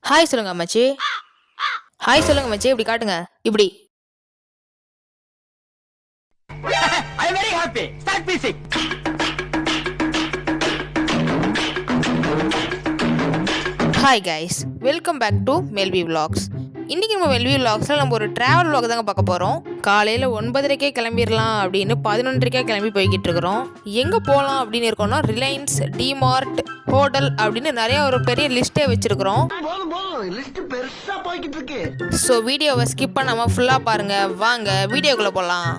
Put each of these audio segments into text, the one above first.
Hi சொல்லுங்க அம்மாச்சி. Hi சொல்லுங்க அம்மாச்சி. இப்படி காட்டுங்க. இப்படி. I am very happy. Start music. Hi guys, welcome back to Melvi vlogs. இன்றைக்கி நம்ம மெல்வி விலாக்ஸில் நம்ம ஒரு ட்ராவல் விலாக் தாங்க பார்க்க போகிறோம். காலையில் 9:30 கிளம்பிடலாம் அப்படின்னு 11:30 கிளம்பி போய்கிட்டு இருக்கிறோம். எங்கே போகலாம் அப்படின்னு இருக்கோம்னா ரிலையன்ஸ், டிமார்ட், ஹோட்டல் அப்படின்னு நிறைய ஒரு பெரிய லிஸ்ட்டே வச்சுருக்கிறோம். ஸோ வீடியோவை ஸ்கிப் பண்ணாமல் ஃபுல்லாக பாருங்கள். வாங்க வீடியோக்குள்ளே போகலாம்.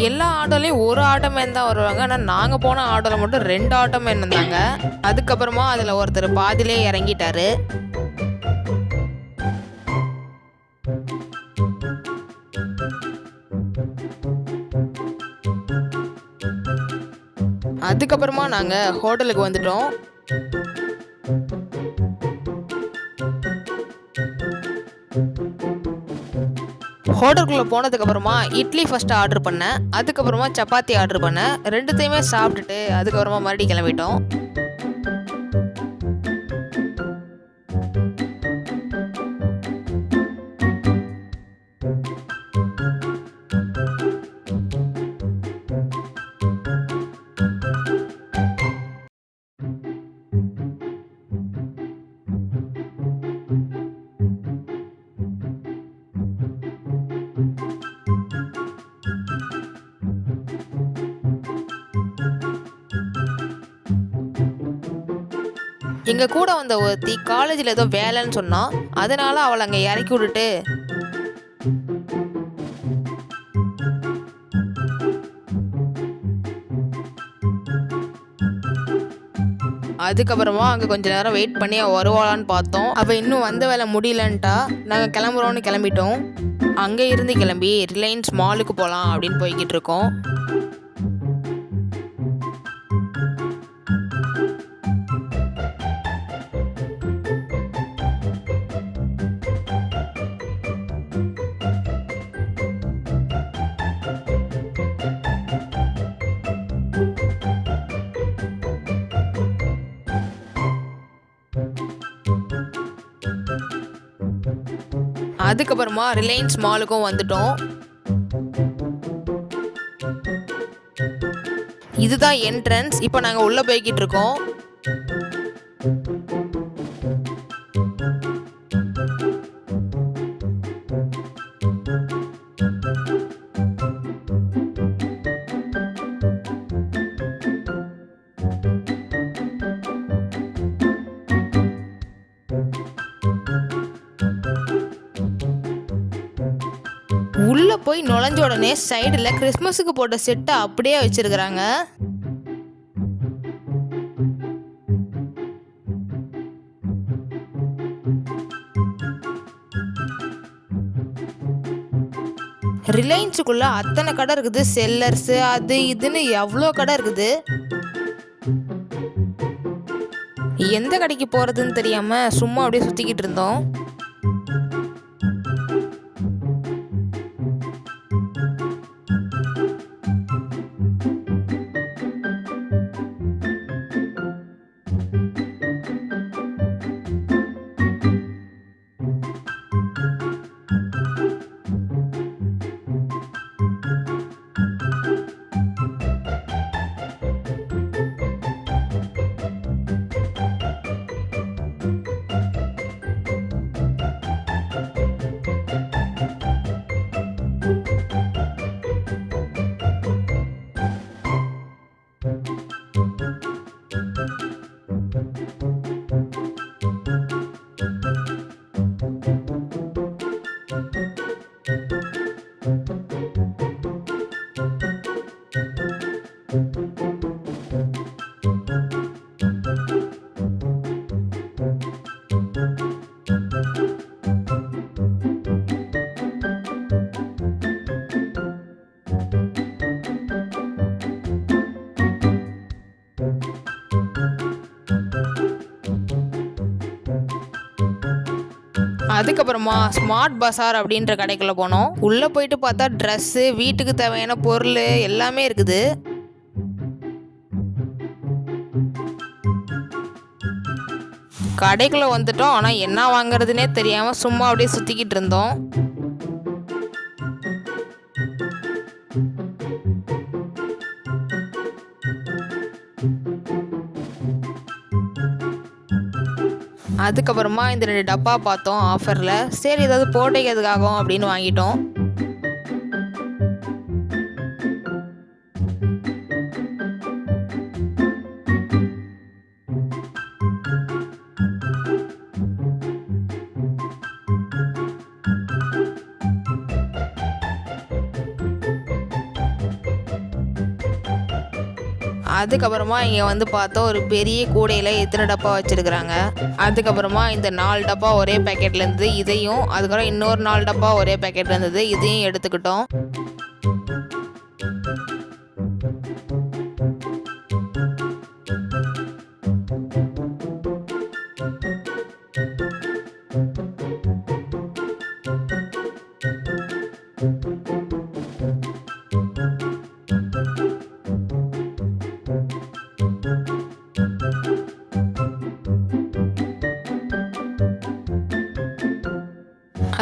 எல்லா ஆட்டோலையும் ஒரு ஆட்டோமேன் தான் வருவாங்க. ஆனால் நாங்கள் போன ஆட்டோவில் மட்டும் 2 ஆட்டோமேன் இருந்தாங்க. அதுக்கப்புறமா அதில் ஒருத்தர் பாதிலே இறங்கிட்டாரு. அதுக்கப்புறமா நாங்கள் ஹோட்டலுக்கு வந்துட்டோம். ஹோட்டலுக்குள்ளே போனதுக்கப்புறமா இட்லி ஃபஸ்ட்டு ஆர்டர் பண்ணேன். அதுக்கப்புறமா சப்பாத்தி ஆர்டர் பண்ணேன். ரெண்டுத்தையுமே சாப்பிட்டுட்டு அதுக்கப்புறமா மறுபடியும் கிளம்பிட்டோம். எங்கள் கூட வந்த ஒருத்தி காலேஜில் ஏதோ வேலைன்னு சொன்னா, அதனால அவளை அங்கே இறக்கி விட்டுட்டு அதுக்கப்புறமா அங்கே கொஞ்ச நேரம் வெயிட் பண்ணி அவள் வருவாளான்னு பார்த்தோம். அவள் இன்னும் வந்த வேலை முடியலன்ட்டா. நாங்கள் கிளம்புறோன்னு கிளம்பிட்டோம். அங்கே இருந்து கிளம்பி ரிலையன்ஸ் மாலுக்கு போகலாம் அப்படின்னு போய்கிட்டு இருக்கோம். அதுக்கப்புறமா ரிலையன்ஸ் மாலுக்கும் வந்துட்டோம். இதுதான் என்ட்ரன்ஸ். இப்போ நாங்கள் உள்ளே போய்கிட்டு இருக்கோம். உள்ள போய் நுழைஞ்ச உடனே சைடில் கிறிஸ்மஸுக்கு போட்ட செட்டை அப்படியே வச்சிருக்கிறாங்க. ரிலையன்ஸுக்குள்ள அத்தனை கடை இருக்குது. செல்லர்ஸ் அது இதுன்னு எவ்வளோ கடை இருக்குது. எந்த கடைக்கு போறதுன்னு தெரியாம சும்மா அப்படியே சுத்திக்கிட்டு இருந்தோம். அதுக்கப்புறமா ஸ்மார்ட் பஸார் அப்படின்ற கடைக்குள்ளே போனோம். உள்ளே போயிட்டு பார்த்தா ட்ரெஸ்ஸு, வீட்டுக்கு தேவையான பொருள் எல்லாமே இருக்குது. கடைக்குள்ளே வந்துட்டோம். ஆனால் என்ன வாங்குறதுனே தெரியாமல் சும்மா அப்படியே சுற்றிக்கிட்டு இருந்தோம். அதுக்கப்புறமா இந்த 2 டப்பா பார்த்தோம் ஆஃபரில். சரி ஏதாவது போட்டிக்கிறதுக்காகும் அப்படின்னு வாங்கிட்டோம். அதுக்கப்புறமா இங்கே வந்து பார்த்தோம் ஒரு பெரிய கூடையில் எத்தனை டப்பா வச்சுருக்குறாங்க. அதுக்கப்புறமா இந்த 4 டப்பா ஒரே பேக்கெட்டில் இருந்தது, இதையும் அதுக்கப்புறம் இன்னொரு 4 டப்பா ஒரே பேக்கெட்டில் இருந்தது, இதையும் எடுத்துக்கிட்டோம்.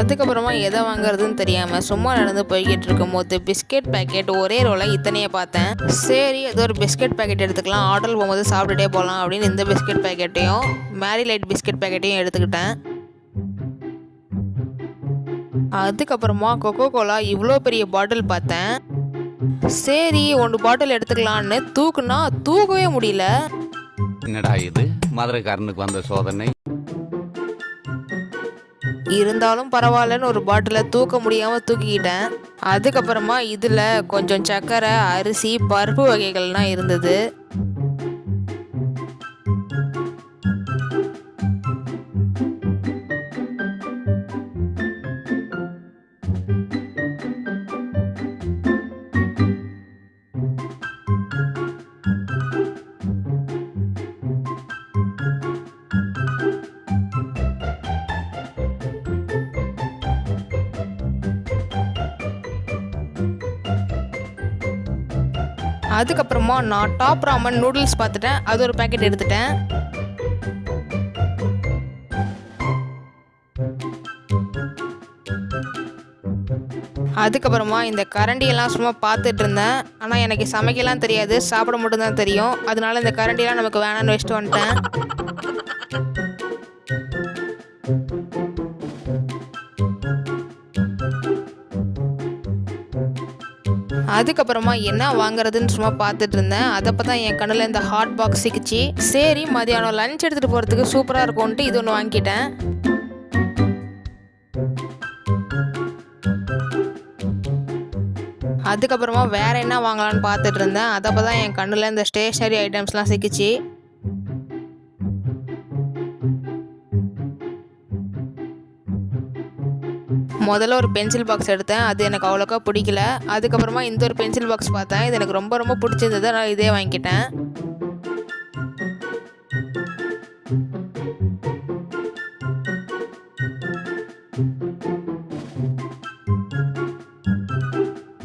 அதுக்கப்புறமா எதை வாங்குறதுன்னு தெரியாமல் சும்மா நடந்து போய்கிட்டு இருக்கும்போது பிஸ்கெட் பேக்கெட் ஒரே ரோலை இத்தனையை பார்த்தேன். சரி ஏதோ ஒரு பிஸ்கெட் பேக்கெட் எடுத்துக்கலாம், ஆர்டர் போகும்போது சாப்பிட்டுட்டே போகலாம் அப்படின்னு இந்த பிஸ்கெட் பேக்கெட்டையும் மேரி லைட் பிஸ்கெட் பேக்கெட்டையும் எடுத்துக்கிட்டேன். அதுக்கப்புறமா கொக்கோ கோலா இவ்வளோ பெரிய பாட்டில் பார்த்தேன். சரி 1 பாட்டில் எடுத்துக்கலான்னு தூக்குனா தூக்கவே முடியல. என்னடா இது மதுரைக்காரனுக்கு வந்த சோதனை. இருந்தாலும் பரவாயில்லன்னு ஒரு பாட்டிலை தூக்க முடியாமல் தூக்கிக்கிட்டேன். அதுக்கப்புறமா இதில் கொஞ்சம் சர்க்கரை, அரிசி, பருப்பு வகைகள்லாம் இருந்தது. அதுக்கப்புறமா நான் டாப் ராமன் நூடுல்ஸ் பார்த்துட்டேன், அது ஒரு பேக்கெட் எடுத்துட்டேன். அதுக்கப்புறமா இந்த கரண்டியெல்லாம் சும்மா பார்த்துட்டு இருந்தேன். ஆனால் எனக்கு சமைக்கலாம் தெரியாது, சாப்பிட மட்டும்தான் தெரியும். அதனால இந்த கரண்டியெல்லாம் நமக்கு வேணான்னு வச்சுட்டு வந்துட்டேன். அதுக்கப்புறமா என்ன வாங்குறதுன்னு சும்மா பார்த்துட்டு இருந்தேன். அதப்போ தான் என் கண்ணில் இந்த ஹாட் பாக்ஸ் சிக்கிச்சு. சரி மதியானம் லஞ்ச் எடுத்துகிட்டு போகிறதுக்கு சூப்பராக இருக்கும்ன்ட்டு இது ஒன்று வாங்கிட்டேன். அதுக்கப்புறமா வேறு என்ன வாங்கலான்னு பார்த்துட்டு இருந்தேன். அதப்போ தான் என் கண்ணில் இந்த ஸ்டேஷ்னரி ஐட்டம்ஸ்லாம் சிக்கிச்சு. முதல்ல ஒரு பென்சில் பாக்ஸ் எடுத்தேன், அது எனக்கு அவ்வளோக்கா பிடிக்கல. அதுக்கப்புறமா இந்த ஒரு பென்சில் பாக்ஸ் பார்த்தேன், இது எனக்கு ரொம்ப ரொம்ப பிடிச்சிருந்தது, நான் இதே வாங்கிக்கிட்டேன்.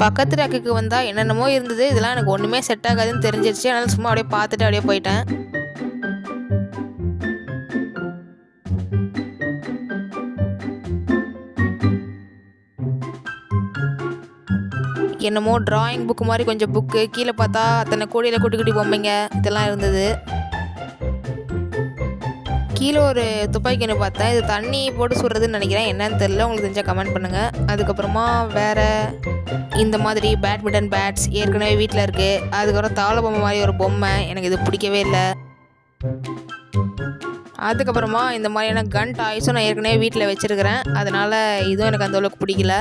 பக்கத்து ரேக்குக்கு வந்தால் என்னென்னமோ இருந்தது, இதெல்லாம் எனக்கு ஒன்றுமே செட் ஆகாதுன்னு தெரிஞ்சிருச்சு. அதனால சும்மா அப்படியே பார்த்துட்டு அப்படியே போயிட்டேன். என்னமோ டிராயிங் புக்கு மாதிரி கொஞ்சம் புக்கு, கீழே பார்த்தா அத்தனை கோடியில் குட்டி குட்டி பொம்மைங்க இதெல்லாம் இருந்தது. கீழே ஒரு துப்பாக்கின்னு பார்த்தேன், இது தண்ணி போட்டு சுடுறதுன்னு நினைக்கிறேன், என்னன்னு தெரியல, உங்களுக்கு தெரிஞ்சால் கமெண்ட் பண்ணுங்கள். அதுக்கப்புறமா வேறு இந்த மாதிரி பேட்மிண்டன் பேட்ஸ் ஏற்கனவே வீட்டில் இருக்குது. அதுக்கப்புறம் தாள பொம்மை மாதிரி ஒரு பொம்மை, எனக்கு இது பிடிக்கவே இல்லை. அதுக்கப்புறமா இந்த மாதிரியான கன் டாய்ஸும் நான் ஏற்கனவே வீட்டில் வச்சுருக்கிறேன், அதனால் இதுவும் எனக்கு அந்தளவுக்கு பிடிக்கல.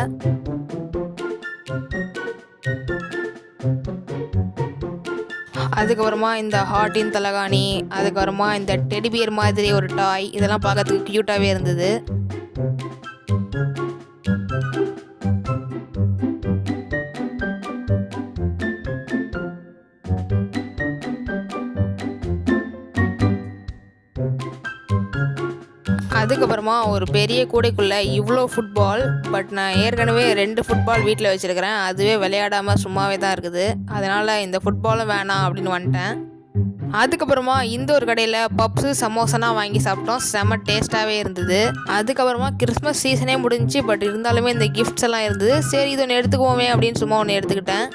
அதுக்கப்புறமா இந்த ஹார்டின் தலகாணி, அதுக்கப்புறமா இந்த டெடிபியர் மாதிரி ஒரு டாய், இதெல்லாம் பார்க்கறதுக்கு க்யூட்டாகவே இருந்தது. அதுக்கப்புறமா ஒரு பெரிய கூடைக்குள்ளே இவ்வளோ ஃபுட்பால். பட் நான் ஏற்கனவே 2 ஃபுட்பால் வீட்டில் வச்சுருக்கிறேன். அதுவே விளையாடாமல் சும்மாவே தான் இருக்குது. அதனால் இந்த ஃபுட்பாலும் வேணாம் அப்படின்னு வந்துட்டேன். அதுக்கப்புறமா இந்த ஒரு கடையில் பப்ஸு சமோசாலாம் வாங்கி சாப்பிட்டோம். செம்ம டேஸ்ட்டாகவே இருந்தது. அதுக்கப்புறமா கிறிஸ்மஸ் சீசனே முடிஞ்சிச்சு. பட் இருந்தாலுமே இந்த கிஃப்ட்ஸ் எல்லாம் இருந்தது. சரி இது ஒன்று எடுத்துக்குவோமே அப்படின்னு சும்மா ஒன்று எடுத்துக்கிட்டேன்.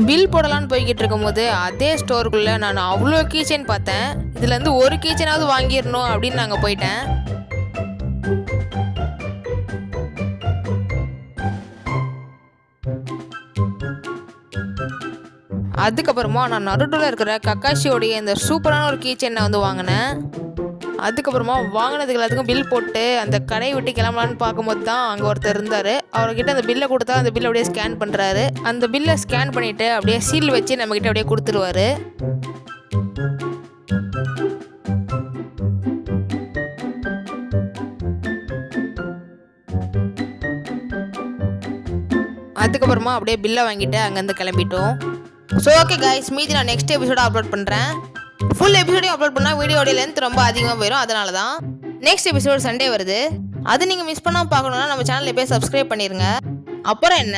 பில் போடலான்னு போய்கிட்டு இருக்கும்போது அதே ஸ்டோருக்குள்ளே நான் அவ்வளோ கீச்செயின் பார்த்தேன். இதுலேருந்து ஒரு கீச்சனாவது வாங்கிடணும் அப்படின்னு நாங்கள் போயிட்டேன். அதுக்கப்புறமா நான் நருட்டில் இருக்கிற கக்காஷியோடைய இந்த சூப்பரான ஒரு கீச்செயினை வந்து வாங்கினேன். அதுக்கப்புறமா வாங்கினதுக்கு எல்லாத்துக்கும் பில் போட்டு அந்த கடையை விட்டு கிளம்பலான்னு பார்க்கும்போது தான் அங்கே ஒருத்தர் இருந்தார். அவர்கிட்ட அந்த பில்லை கொடுத்தா அந்த பில்லை அப்படியே ஸ்கேன் பண்ணுறாரு. அந்த பில்லை ஸ்கேன் பண்ணிவிட்டு அப்படியே சீல் வச்சு நம்மக்கிட்ட அப்படியே கொடுத்துருவாரு. அதுக்கப்புறமா அப்படியே பில்லை வாங்கிட்டு அங்கேருந்து கிளம்பிட்டோம். ஸோ ஓகே கைஸ், மீதி நான் நெக்ஸ்ட் எபிசோட அப்லோட் பண்ணுறேன். ஃபுல் எபிசோடையும் அப்லோட் பண்ணால் வீடியோட லென்த் ரொம்ப அதிகமாக போயிடும். அதனால தான் நெக்ஸ்ட் எபிசோட் சண்டே வருது. அது நீங்கள் மிஸ் பண்ணாமல் பார்க்கணுன்னா நம்ம சேனலில் போய் சப்ஸ்கிரைப் பண்ணிடுங்க. அப்புறம் என்ன?